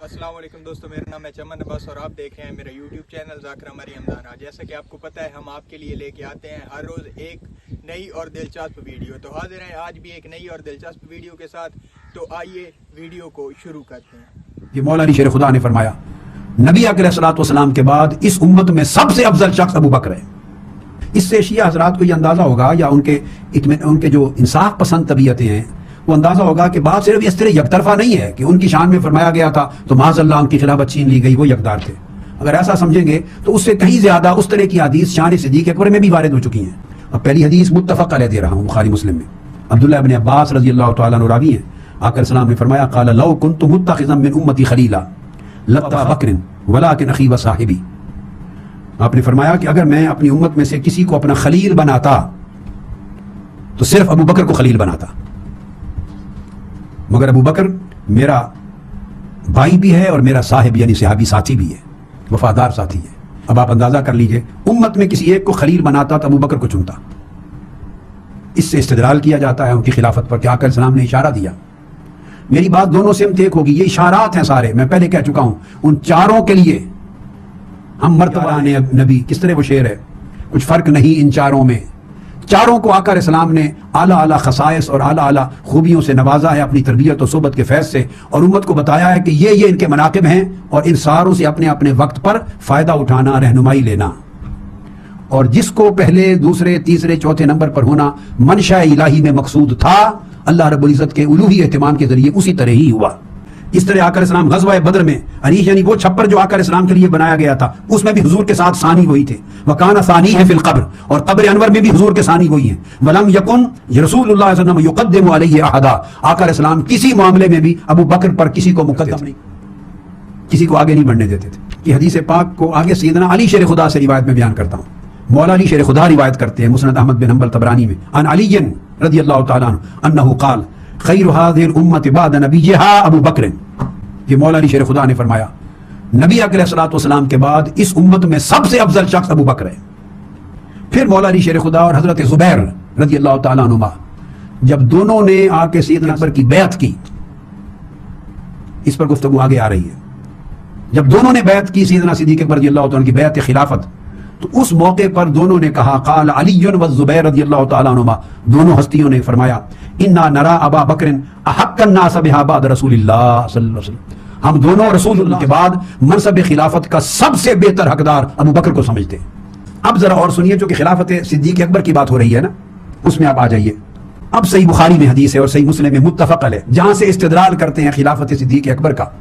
अस्सलाम वालेकुम दोस्तों, मेरा नाम है चमन अब्बास और आप देख रहे हैं मेरा YouTube चैनल ज़ाकिर मरी हमदाना। जैसा कि आपको पता है हम आपके लिए लेके आते हैं हर रोज़ एक नई और दिलचस्प वीडियो। तो हाजिर हैं आज भी एक नई और दिलचस्प वीडियो के साथ। तो आइए वीडियो को शुरू करते हैं। ये मौलाना शेर खुदा ने फरमाया नबी अलैहिस्सलाम के बाद इस उम्मत में सबसे अफजल शख्स अबू बकर है। इससे शिया हज़रात को ये अंदाज़ा होगा या उनके जो इंसाफ पसंद तबीयतें हैं वो अंदाजा होगा कि बात सिर्फ इस तरह यकतरफा नहीं है कि उनकी शान में फरमाया गया था तो माज़अल्लाह उनकी खिलाफत छीन ली गई, वो यकदार थे। अगर ऐसा समझेंगे तो उससे कहीं ज्यादा उस तरह की हदीस शान सिद्दीक़ अकबर में भी वारिद हो चुकी हैं। अब पहली हदीस मुत्तफ़क़ अलैह दे रहा हूँ, बुखारी मुस्लिम में अब्दुल्लाह इब्न अब्बास रज़ियल्लाहु तआला अन्हु रावी हैं। आका सलाम ने फरमाया क़ाल लौ कुन्तु मुत्तख़िज़न मिन उम्मती ख़लीला लअबा बकर वलाकिन अख़ी व साहिबी। आपने फरमाया कि अगर मैं अपनी उम्मत में से किसी को अपना खलील बनाता तो सिर्फ अबू बकर को खलील बनाता, मगर अबू बकर मेरा भाई भी है और मेरा साहिब यानी सहाबी साथी भी है, वफादार साथी है। अब आप अंदाजा कर लीजिए, उम्मत में किसी एक को खलील बनाता तो अबू बकर को चुनता। इससे इस्तिदलाल किया जाता है उनकी खिलाफत पर कि आका सलाम ने इशारा दिया। मेरी बात दोनों से एक होगी, ये इशारात हैं सारे, मैं पहले कह चुका हूं। उन चारों के लिए हम मर्तबा ने नबी, किस तरह वो शेर है, कुछ फर्क नहीं इन चारों में। चारों को आका सलाम ने आला आला खसाइस और आला आला खूबियों से नवाजा है अपनी तरबियत और सोबत के फैज़ से, और उम्मत को बताया है कि ये इनके मनाकिब हैं और इन सारों से अपने अपने वक्त पर फ़ायदा उठाना, रहनुमाई लेना। और जिसको पहले दूसरे तीसरे चौथे नंबर पर होना मनशा इलाही में मकसूद था, अल्लाह रब्बुल इज़्ज़त के उलूही एहतिमाम के जरिए उसी तरह ही हुआ। इस तरह आका सलाम गज़वा बदर में अरीश यानी वो छप्पर जो आका सलाम के लिए बनाया गया था उसमें भी हुजूर के साथ सानी वही थे। वकाना सानी है फिल कब्र, और कब्र अनवर में भी हुजूर के सानी वही है। वलम यकुन रसूलुल्लाह सल्लल्लाहु अलैहि वसल्लम युक़द्दिमु अलैहि अहदा। आका सलाम किसी मामले में भी अबू बकर पर किसी को मुक़द्दम नहीं, किसी को आगे नहीं बढ़ने देते थे। ये हदीस पाक को आगे सैयदना अली शेर खुदा से रिवायत में बयान करता हूँ। मौला अली शेर खुदा रिवायत करते हैं मुस्नद अहमद बिन हंबल तबरानी में अन अली रज़ियल्लाहु तआला अन्हु अन्नहु क़ाल खैरु हाज़िहिल उम्मति बाद नबिय्यिहा अबू बकर। ये मौला अली शेर खुदा ने फरमाया नबी अलैहिस्सलाम के बाद इस उम्मत में सबसे अफजल शख्स अबू बकर है। फिर मौला अली शेर खुदा और हजरत ज़ुबैर रज़ियल्लाहु तआला अन्हुमा जब दोनों ने आके सैयदना अकबर की बैत की, इस पर गुफ्तगू आगे आ रही है, जब दोनों ने बैत की सैयदना सिद्दीक़ अकबर रज़ियल्लाहु तआला की बैत खिलाफत, तो उस मौके पर दोनों ने कहा क़ाल अली व ज़ुबैर रज़ियल्लाहु तआला अन्हुमा, दोनों हस्तियों ने फरमाया इन्ना नरा अबा बकर अहक्कन नास बिहा बाद रसूलिल्लाह सल्लल्लाहु अलैहि वसल्लम। हम दोनों रसूलुल्लाह के बाद मनसब खिलाफत का सबसे बेहतर हकदार अबू बकर को समझते हैं। अब जरा और सुनिए, जो कि खिलाफत सिद्दीक़ अकबर की बात हो रही है ना, उसमें आप आ जाइए। अब सही बुखारी में हदीस है और सही मुस्लिम में मुत्तफ़क़ अलैह, जहां से इस्तिदलाल करते हैं खिलाफत सिद्दीक़ अकबर का।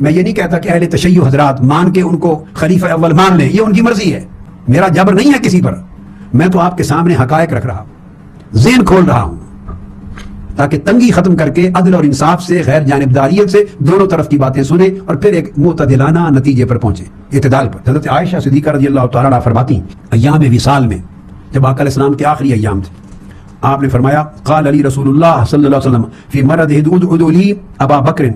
मैं ये नहीं कहता कि अहले तशय्युअ हज़रात मान के उनको खलीफा अव्वल मान लें, ये उनकी मर्जी है, मेरा जबर नहीं है किसी पर। मैं तो आपके सामने हकायक रख रहा हूं, ज़हन खोल रहा हूं, ताकि तंगी खत्म करके अदल और इंसाफ से, गैर जानिबदारियत से दोनों तरफ की बातें सुने और फिर एक मुतदिलाना नतीजे पर पहुंचे, इत्तेदाल पर। हज़रत आयशा सिद्दीक़ा रज़ियल्लाहु तआला अन्हा फरमाती अय्याम विसाल में, जब आका अलैहिस्सलाम के आखिरी अय्याम थे, आपने फरमाया क़ाल अली रसूलुल्लाह सल्लल्लाहु अलैहि वसल्लम फ़ी मरदिही उदउ ली अबा बकर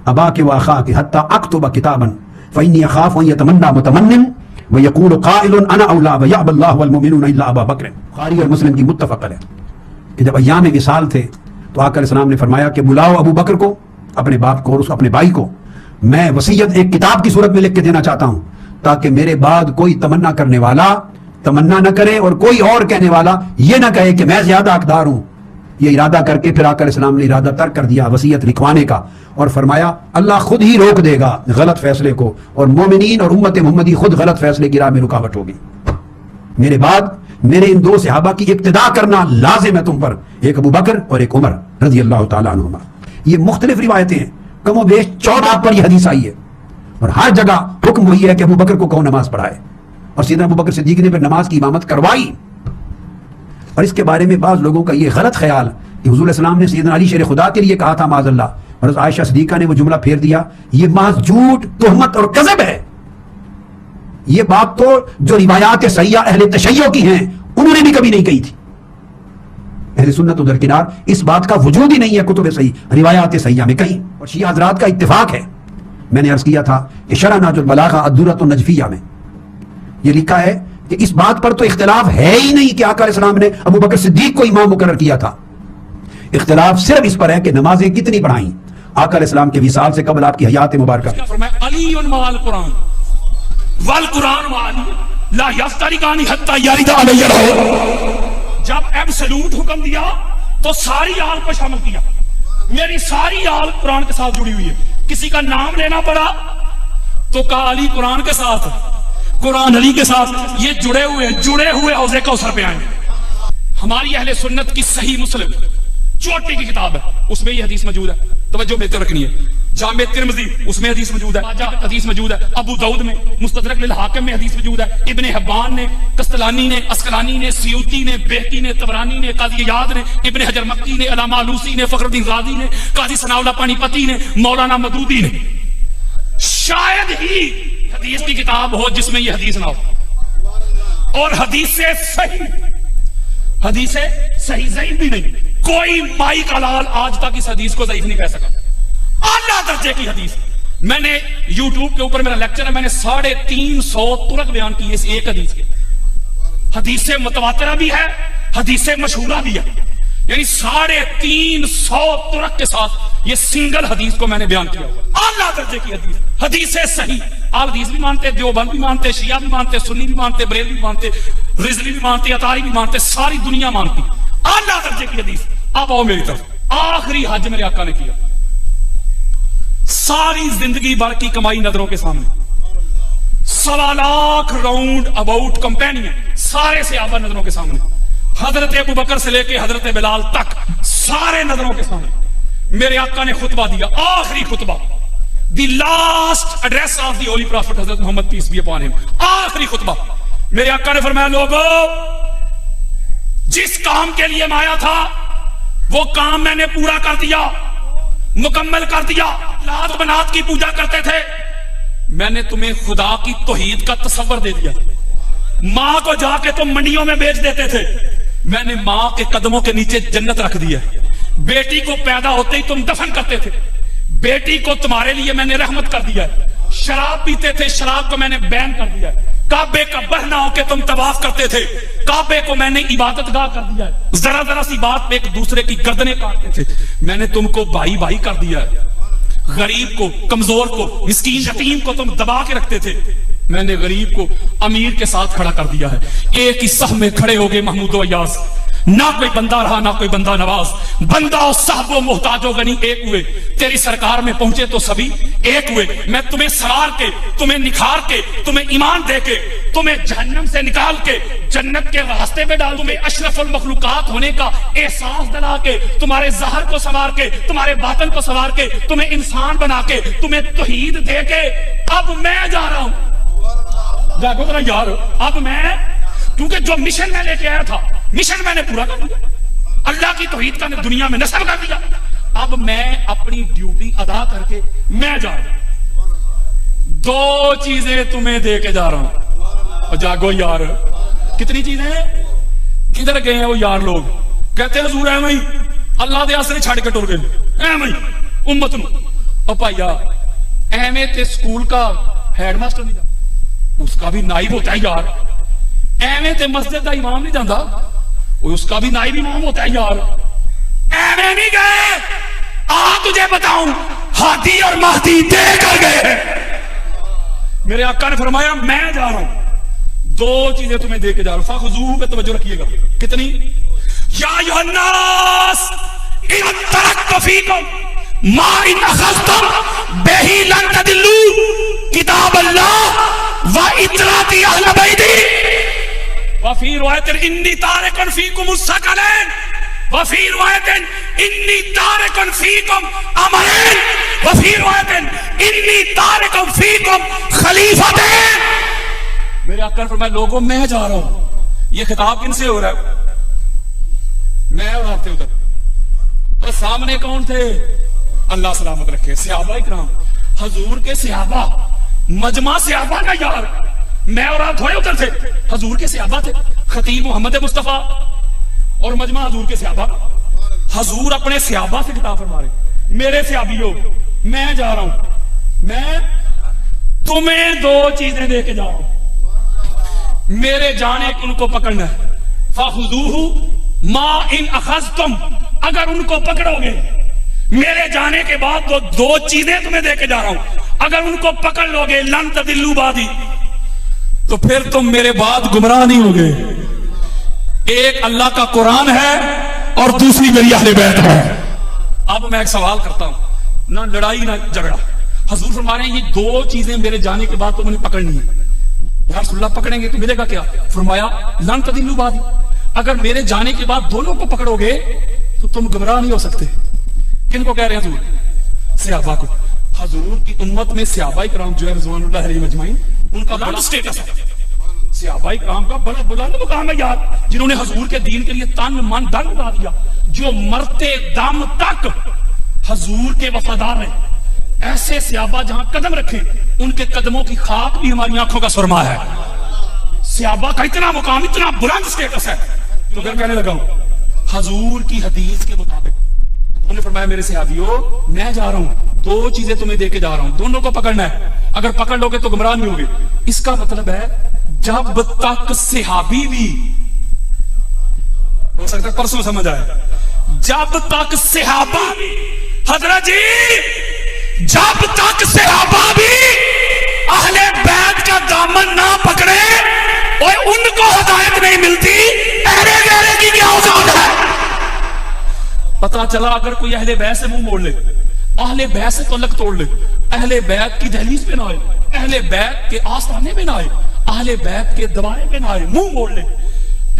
अबा के वाक़ा के हत्ता अक्तुब किताबन फ़इन्नी अख़ाफ़ु अन यतमन्ना मुतमन्निन व यक़ूलु क़ाइलुन अना औला व यअबल्लाहु वल मुमिनूना इल्ला अबा बकर। बुखारी और मुस्लिम की मुत्तफ़क़ अलैह कि जब अय्याम विसाल थे तो आका सलाम ने फरमाया कि बुलाओ अबू बकर को, अपने बाप को और अपने भाई को, मैं वसीयत एक किताब की सूरत में लिख के देना चाहता हूं, ताकि मेरे बाद कोई तमन्ना करने वाला तमन्ना न करे और कोई और कहने वाला ये ना कहे कि मैं ज्यादा हकदार हूं। ये इरादा करके फिर आका सलाम ने इरादा तर्क कर दिया वसीयत लिखवाने का, और फरमाया अल्लाह खुद ही रोक देगा गलत फैसले को, और मोमिनीन और उम्मत मोहम्मदी खुद गलत फैसले की राह में रुकावट होगी। मेरे बाद मेरे इन दो सहाबा की इक्तिदा करना लाजिम है तुम पर, एक अबू बकर और एक उमर रज़ियल्लाहु तआला अन्हुमा। ये मुख्तलिफ रिवायतें हैं, कमो बेश 14 पर यह हदीस आई है, और हर जगह हुक्म वही है कि अबू बकर को कौन नमाज पढ़ाए, और सैयदना अबू बकर सिद्दीक़ ने फिर नमाज की इमामत करवाई। और इसके बारे में बाज़ लोगों का ये गलत ख्याल कि हुज़ूर सल्लल्लाहु अलैहि वसल्लम ने सैयदना अली शेर खुदा के लिए कहा था माज़अल्लाह, और आयशा सिद्दीक़ा ने वो जुमला फेर दिया, ये महज़ झूठ, तुहमत और कज़ब है। ये बात तो जो रिवायात सहिया अहले तशय्युअ की हैं उन्होंने भी कभी नहीं कही थी। अहले सुन्नत उधर किनार इस बात का वजूद ही नहीं है कुतुब सही रिवायात सहिया में कहीं, और शिया हज़रात का इत्तिफाक है। मैंने अर्ज किया था कि शरह नाजुल बलागा अद्दुर्रतुन नजफिया में ये लिखा है कि इस बात पर तो इख्तिलाफ है ही नहीं कि आका अलैहिस्सलाम ने अबू बकर सिद्दीक को इमाम मुकर्रर किया था। इख्तिलाफ सिर्फ इस पर है कि नमाजें कितनी पढ़ाई। आका अलैहिस्सलाम के विसाल से कबल आपकी हयात मुबारक। फरमाया अली माल कुरान वल कुरान वाली ला यफ्तरिकानी हत्ता यरिदा अलैहिल हौद। जब एब्सोल्यूट हुक्म दिया तो सारी आल को शामिल किया। मेरी सारी आल कुरान के साथ जुड़ी हुई है। किसी का नाम लेना पड़ा तो कहा अली कुरान के साथ, कुरान अली के साथ। ये जुड़े हुए हौज़े कौसर पे आए। हमारी अहले सुन्नत की सही मुस्लिम चोटी की किताब है, उसमें ये हदीस मौजूद है। तवज्जो में रखनी है। जामे तिर्मिज़ी उसमें हदीस मौजूद है, हदीस मौजूद है। अबू दाऊद में, मुस्तदरक लिल हाकिम में हदीस मौजूद है। इब्ने हिब्बान ने, कस्तलानी ने, अस्कलानी ने, सियूती ने, बेहकी ने, तबरानी ने, काजी याद ने, इब्ने हजर मक्की ने, अल्लामा आलूसी ने, फखरुद्दीन राज़ी ने, काजी सनाउल्लाह पानीपती ने, मौलाना मदूदी ने। शायद ही हदीस की किताब हो जिसमें यह हदीस ना हो। और हदीस से सही ज़ईफ भी नहीं। कोई माई का लाल आज तक इस हदीस को ज़ईफ नहीं कह सका। आला दर्जे की हदीस। मैंने YouTube के ऊपर मेरा लेक्चर है, मैंने 350 तुरक बयान किए इस एक हदीस के। हदीस से मुतवातिरा भी है, हदीस से मशहूरा भी है। यानी 350 तुरक के साथ ये सिंगल हदीस को मैंने बयान किया हुआ। आला दर्जे की हदीस, हदीस से सही। आल हदीस भी मानते, देवबंद भी मानते, शिया भी मानते, सुन्नी भी मानते, बरेलवी भी मानते, रिजवी भी मानते, अतारी भी मानते, सारी दुनिया मानती। आला दर्जे की हदीस। अब आओ मेरी तरफ। आखिरी हज मेरे आका ने किया। सारी जिंदगी भर की कमाई नजरों के सामने, 1.25 लाख राउंड अबाउट कंपेनियन, सारे सहाबा नजरों के सामने, हजरत अबू बकर से लेके हजरत बिलाल तक सारे नजरों के सामने मेरे आका ने खुतबा दिया। आखिरी खुतबा, the last address of the holy prophet हजरत Mohammad peace be upon him. आखिरी खुतबा मेरे आका ने फरमाया, लोगों जिस काम के लिए मैं आया था वो काम मैंने पूरा कर दिया, मुकम्मल कर दिया। लात बनात की पूजा करते थे, मैंने तुम्हें खुदा की तौहीद का तसव्वुर दे दिया। मां को जाके तुम मंडियों में बेच देते थे, मैंने मां के कदमों के नीचे जन्नत रख दी है। बेटी को पैदा होते ही तुम दफन करते थे, बेटी को तुम्हारे लिए मैंने रहमत कर दिया है। शराब पीते थे, शराब को मैंने बैन कर दिया है। काबे का बहना होके तुम तवाफ करते थे, काबे को मैंने इबादत गाह कर दिया है। जरा जरा सी बात पे एक दूसरे की गर्दनें काटते थे, मैंने तुमको भाई भाई कर दिया है। गरीब को, कमजोर को, मिस्कीन यतीम को तुम दबा के रखते थे, मैंने गरीब को अमीर के साथ खड़ा कर दिया है। एक ही सह में खड़े हो गए महमूद अय्याज। ना कोई बंदा रहा, ना कोई बंदा नवाज। बंदा और साहब मोहताजो गनी एक हुए, तेरी सरकार में पहुंचे तो सभी एक हुए। मैं तुम्हें सवार के, तुम्हें निखार के, तुम्हें ईमान दे के, तुम्हें जहन्नम से निकाल के जन्नत के रास्ते पे डाल, तुम्हें अशरफुल मखलूकात होने का एहसास दिला के, तुम्हारे ज़हर को संवार के, तुम्हारे बातन को संवार के, तुम्हें इंसान बना के, तुम्हें तौहीद दे के, अब मैं जा रहा हूं। देखो जरा यार, अब मैं, क्योंकि जो मिशन मैं लेके आया था, मिशन मैंने पूरा कर दिया। अल्लाह की तौहीद का दुनिया में नस्ब कर दिया। अब मैं अपनी ड्यूटी अदा करके मैं जा रहा हूं। 2 चीजें तुम्हें दे के जा रहा हूं। जागो यार, कितनी चीजें? किधर गए हैं वो यार लोग? कहते हैं हुजूर एवं ही अल्लाह दे आसरे छड़ के टुर गए, एवं ही उम्मत नूं। ओ भाईया, एवं ते स्कूल का हेडमास्टर नहीं जाता, उसका भी नाइब होता है यार। एवं ते मस्जिद का इमाम नहीं जाता, उसका भी नाइब इमाम होता है यार। एवं नहीं गए, आ तुझे बताऊं, हादी और महदी दे कर गए। मेरे आका ने फरमाया मैं जा रहा हूं, 2 चीजें तुम्हें दे के जा रहा हूं। फाखुजू पे तवज्जो रखिएगा। कितनी? या अय्युहन्नास इन तरक्तु फीकुम मा इन अखज़्तुम बिही लन तदिल्लू किताब अल्लाह व इतराती अहल बैती व फी रिवायतिन इन्नी तारिकुन फीकुम उस्सकलैन व फी रिवायतिन इन्नी तारिकुन फीकुम अमरैन व फी रिवायतिन इन्नी तारिकुन फीकुम खलीफतैन। मेरे आका ने फरमाया लोगों मैं जा रहा हूं। ये खिताब किनसे हो रहा है? मैं और आप थे उधर, और सामने कौन थे? अल्लाह सलामत रखे, सहाबा इकराम, हजूर के सहाबा, मजमा सहाबा का यार। मैं और आप थोड़े उधर थे, हजूर के सहाबा थे। खतीब मोहम्मद मुस्तफा और मजमा हजूर के सहाबा। हजूर अपने सहाबा से खिताब फरमा रहे, मेरे सहाबियों मैं जा रहा हूं, मैं तुम्हें 2 चीजें दे के जा रहा हूं। मेरे जाने को उनको पकड़ना है। फाखुजूहु मा इन अखज़्तुम, अगर उनको पकड़ोगे, میرے جانے کے بعد وہ دو چیزیں تمہیں دے کے جا رہا ہوں، اگر ان کو پکڑ لو گے لن تضلوا بعدی، تو پھر تم میرے بعد گمراہ نہیں ہوگے۔ ایک اللہ کا قرآن ہے اور دوسری میری اہل بیت ہے۔ اب میں ایک سوال کرتا ہوں، نہ لڑائی نہ جھگڑا، حضور فرما رہے ہیں یہ دو چیزیں میرے جانے کے بعد تم نے پکڑنی ہے۔ یا رسول اللہ پکڑیں گے تو ملے گا کیا؟ فرمایا لن تضلوا بعدی، اگر میرے جانے کے بعد دونوں کو پکڑو گے تو تم گمراہ نہیں ہو سکتے۔ کن کو کہہ رہے ہیں حضور؟ صحابہ کو۔ حضور کی امت میں صحابہ کرام جو ہے رضوان اللہ علیہ مجمعین، ان کا بڑا سٹیٹس ہے۔ صحابہ کرام کا بڑا بلند مقام ہے یار، جنہوں نے حضور کے دین کے لیے تن من دھن اڑا دیا، جو مرتے دم تک حضور کے وفادار رہے۔ ایسے صحابہ جہاں قدم رکھے ان کے قدموں کی خاک بھی ہماری آنکھوں کا سرما ہے۔ صحابہ کا اتنا مقام، اتنا بلند سٹیٹس ہے۔ تو پھر کہنے لگا ہوں حضور کی حدیث کے مطابق انہوں نے فرمایا میرے صحابیوں میں جا رہا ہوں، دو چیزیں تمہیں دے کے جا رہا ہوں، دونوں کو پکڑنا ہے، اگر پکڑ لو گے تو گمراہ نہیں ہوگے۔ اس کا مطلب ہے جب تک صحابی بھی، ہو سکتا ہے پرسوں سمجھ آئے، جب تک صحابہ بھی، حضرت جی جب تک صحابہ بھی اہل بیت کا دامن نہ پکڑے اور ان کو ہدایت نہیں ملتی، اہل بیت کی کیا اوقات ہے؟ پتا چلا اگر کوئی اہل بیت سے منہ موڑ لے، اہل بیت سے تعلق توڑ لے، اہل بیت کی دہلیز پہ نہ آئے، اہل بیت کے آستانے پہ نہ آئے، اہل بیت کے دوارے پہ نہ آئے، منہ موڑ لے،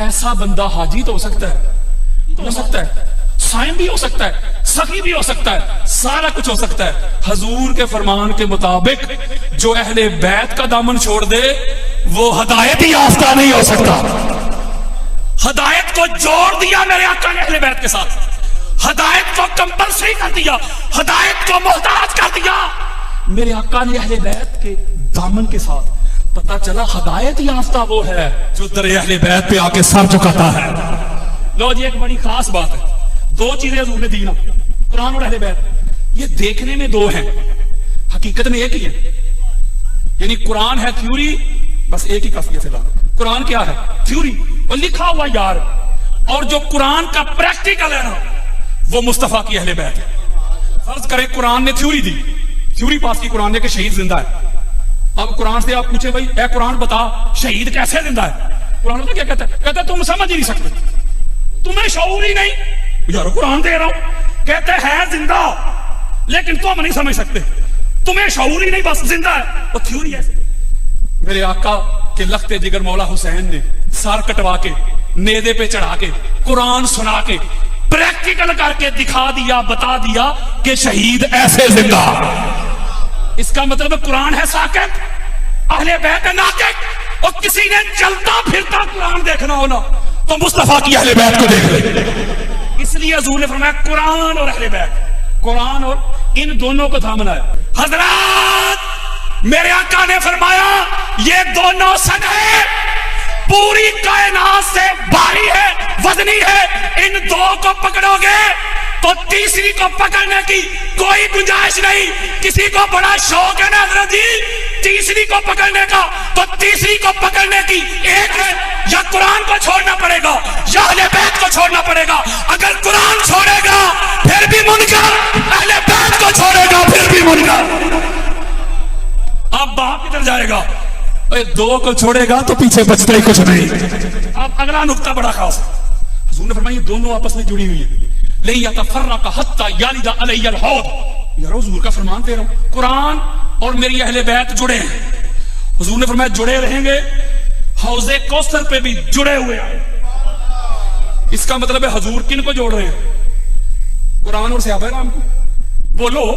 ایسا بندہ حاجی تو ہو سکتا ہے، ہو سکتا ہے سائن بھی ہو سکتا ہے، سخی بھی ہو سکتا ہے، سارا کچھ ہو سکتا ہے۔ حضور کے فرمان کے مطابق جو اہل بیت کا دامن چھوڑ دے وہ ہدایت ہی یافتہ نہیں ہو سکتا۔ ہدایت کو جوڑ دیا میرے آقا نے اہل بیت کے ساتھ، ہدایت کو کمپلسری کر دیا، ہدایت کو محتاج کر دیا میرے آقا نے اہل بیت کے دامن کے ساتھ۔ پتا چلا ہدایت یافتہ وہ ہے جو در اہل بیت پہ آ کے سر جھکاتا ہے۔ لو جی ایک بڑی خاص بات ہے، دو چیزیں حضور نے دی نا، قرآن اور اہل بیت، یہ دیکھنے میں دو ہیں، حقیقت میں ایک ہی ہے۔ یعنی قرآن ہے تھیوری، بس ایک ہی کافی ہے۔ قرآن کیا ہے؟ تھیوری، وہ لکھا ہوا یار، اور جو قرآن کا پریکٹیکل ہے نا وہ مصطفیٰ کی اہل بیت ہے۔ فرض کریں قرآن نے تھیوری دی، تھیوری پاس کی قرآن نے کہ شہید زندہ ہے۔ اب قرآن سے آپ پوچھیں بھائی اے قرآن بتا شہید کیسے زندہ ہے؟ قرآن کیا کہتا ہے؟ کہتا ہے تم سمجھ ہی نہیں سکتے، تمہیں شعور ہی نہیں۔ یار قرآن دے رہا ہوں، کہتے ہے زندہ لیکن تم نہیں سمجھ سکتے، تمہیں شعور ہی نہیں، بس زندہ ہے، وہ تھیوری ہے۔ میرے آقا کے لخت جگر مولا حسین نے سار کٹوا کے نیزے پہ چڑھا کے قرآن سنا کے پریکٹیکل کر کے دکھا دیا، بتا دیا کہ شہید ایسے زندہ۔ اس کا مطلب قرآن ہے ساکت، اہل بیت ہے ناطق، اور کسی نے چلتا پھرتا قرآن دیکھنا ہونا تو مصطفیٰ کی اہل بیت کو دیکھ لے۔ اس لیے حضور نے فرمایا قرآن اور اہل بیت، قرآن اور ان دونوں کو تھامنا ہے۔ حضرات میرے آقا نے فرمایا یہ دونوں سگے پوری کائنات سے بھاری ہے، وزنی ہے، ان دو کو پکڑو گے تو تیسری کو پکڑنے کی کوئی گنجائش نہیں۔ کسی کو بڑا شوق ہے نا حضرت جی تیسری کو پکڑنے کا، تو تیسری کو پکڑنے کی ایک ہے، یا قرآن کو چھوڑنا پڑے گا یا اہل بیت کو چھوڑنا پڑے گا۔ اگر قرآن چھوڑے گا پھر بھی منکر، اہل بیت کو چھوڑے گا پھر بھی منکر۔ اب باپ کدھر جائے گا؟ دو کو چھوڑے گا تو پیچھے بچتا ہی کچھ نہیں۔ اب اگلا نقطہ بڑا خاص ہے، حضور نے فرمایا یہ دونوں آپس میں جڑی ہوئی ہیں۔ لن يتفرق حتى يلد علي الحوض، یہ حضور کا فرمان دے رہا ہوں، قرآن اور میری اہل بیت جڑے ہیں۔ حضور نے فرمایا جڑے رہیں گے، حوض کوثر پہ بھی جڑے ہوئے ہیں۔ اس کا مطلب ہے حضور کن کو جوڑ رہے ہیں؟ قرآن اور صحابہ کرام کو۔ بولو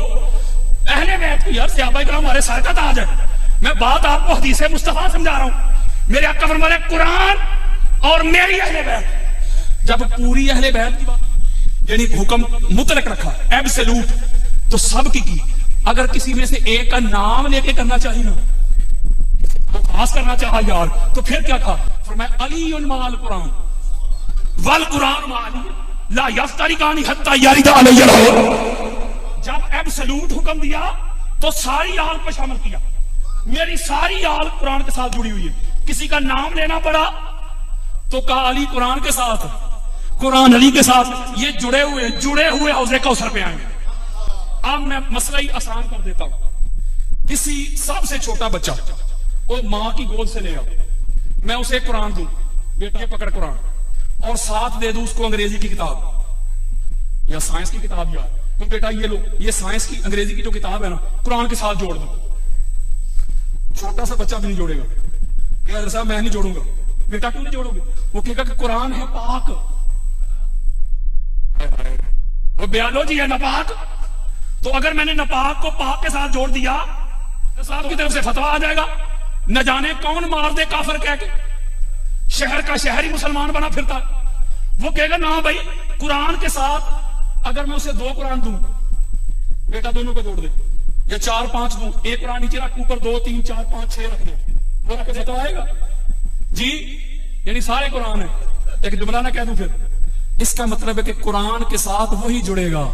اہل بیت کو، یار صحابہ کرام ہمارے سر کا تاج ہے۔ میں بات آپ کو حدیث مصطفیٰ سمجھا رہا ہوں، میرے آقا فرما رہے قرآن اور میری اہل بیت۔ جب پوری اہل بیت کی بات یعنی حکم مطلق رکھا ایبسلوٹ، تو سب کی اگر کسی میں سے ایک کا نام لے کے کرنا چاہیے نا، وہ خاص کرنا چاہا یار، تو پھر کیا کہا؟ فرمایا علی مع القرآن والقرآن مع علی لا یفترقان حتی یرد علی الحوض۔ جب ایبسلوٹ حکم دیا تو ساری آل کو شامل کیا، میری ساری آل قرآن کے ساتھ جڑی ہوئی ہے۔ کسی کا نام لینا پڑا تو کہا علی قرآن کے ساتھ، قرآن علی کے ساتھ، یہ جڑے ہوئے حوض کوثر پہ آئیں گے۔ اب میں مسئلہ ہی آسان کر دیتا ہوں. کسی سب سے چھوٹا بچہ وہ ماں کی گود سے لے آؤ, میں اسے قرآن دوں, بیٹا یہ پکڑ قرآن, اور ساتھ دے دوں اس کو انگریزی کی کتاب یا سائنس کی کتاب, یا تو بیٹا یہ لو, یہ سائنس کی انگریزی کی جو کتاب ہے نا قرآن کے ساتھ جوڑ دو. چھوٹا سا بچہ بھی نہیں جوڑے گا کہ حضرت صاحب میں نہیں جوڑوں گا. بیٹا کیوں نہیں جوڑو گے؟ وہ کہے گا کہ قرآن ہے پاک, وہ بیالوجی ہے ناپاک. تو اگر میں نے ناپاک کو پاک کے ساتھ جوڑ دیا صاحب کی طرف سے فتویٰ آ جائے گا, نہ جانے کون مار دے کافر کہہ کے, شہر کا شہری مسلمان بنا پھرتا. وہ کہے گا نہ بھائی قرآن کے ساتھ اگر میں اسے 2 قرآن دوں, بیٹا دونوں کو جوڑ دے, یا 4-5 دوں, ایک قرآن نیچے رکھ, اوپر 2 3 4 5 6 رکھ دے, وہ رکھ کے فتویٰ آئے گا جی, یعنی سارے قرآن ہیں. ایک جملہ نہ کہہ دوں پھر, اس کا مطلب ہے کہ قرآن کے ساتھ وہی جڑے گا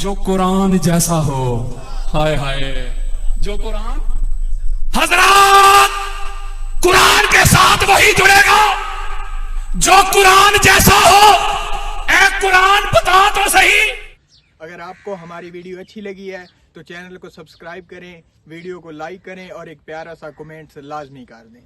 جو قرآن جیسا ہو. ہائے ہائے, جو قرآن, حضرات قرآن کے ساتھ وہی جڑے گا جو قرآن جیسا ہو. اے قرآن بتا تو صحیح. اگر آپ کو ہماری ویڈیو اچھی لگی ہے تو چینل کو سبسکرائب کریں, ویڈیو کو لائک کریں اور ایک پیارا سا کمنٹ لازمی کر دیں.